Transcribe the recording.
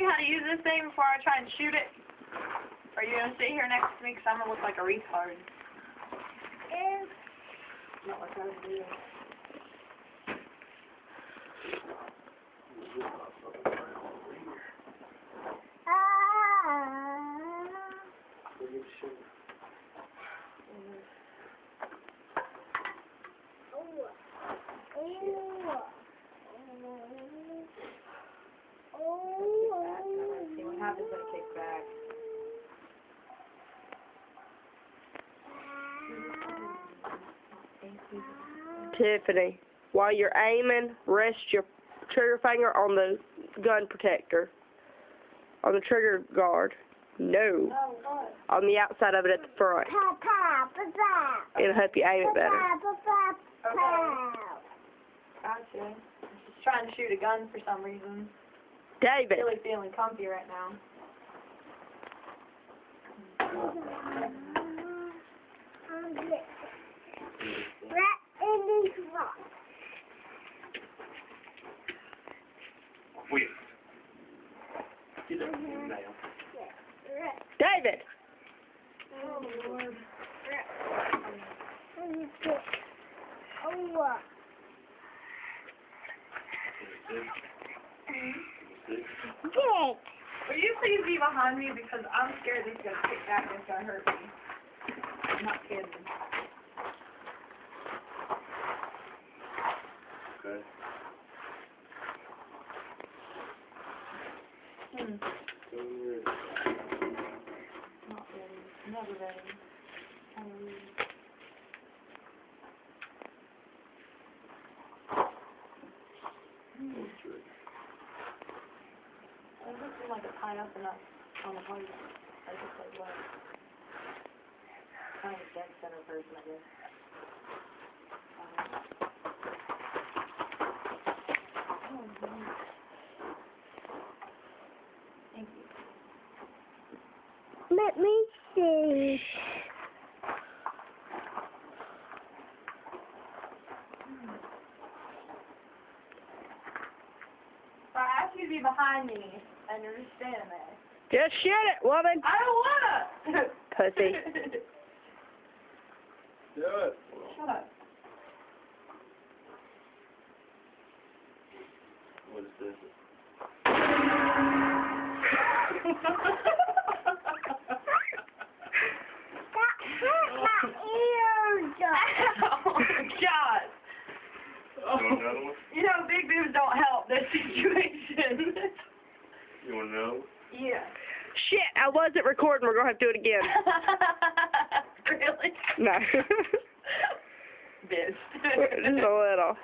you how to use this thing before I try and shoot it? Or are you going to sit here next to me because I'm going to look like a retard? Not like I would do. See what happens when it kicks back. Tiffany, while you're aiming, rest your trigger finger on the gun protector. On the trigger guard. No. Oh, what? On the outside of it at the front. It'll help you aim it better. Okay. Gotcha. I'm just trying to shoot a gun for some reason. David. Really feeling comfy right now. Wait. Get up here now. David. Oh, Lord. Will you please be behind me because I'm scared this is going to kick back and it's going to hurt me. I'm not kidding. Okay. Not ready. Never ready. Hallelujah. It doesn't seem like it's high up enough on the hard. I just like what? Kind of a dead center person, I guess. Thank you. Let me see. So I asked you to be behind me, and you're just standing there. Just shoot it, woman. I don't wanna! Pussy. Do it. Shut up. What is this? That hurt my ears. Oh my God. You want another one? You know, big boobs don't help this situation. You want another one? Yeah. Shit, I wasn't recording. We're going to have to do it again. Really? No. Bitch. Just a little.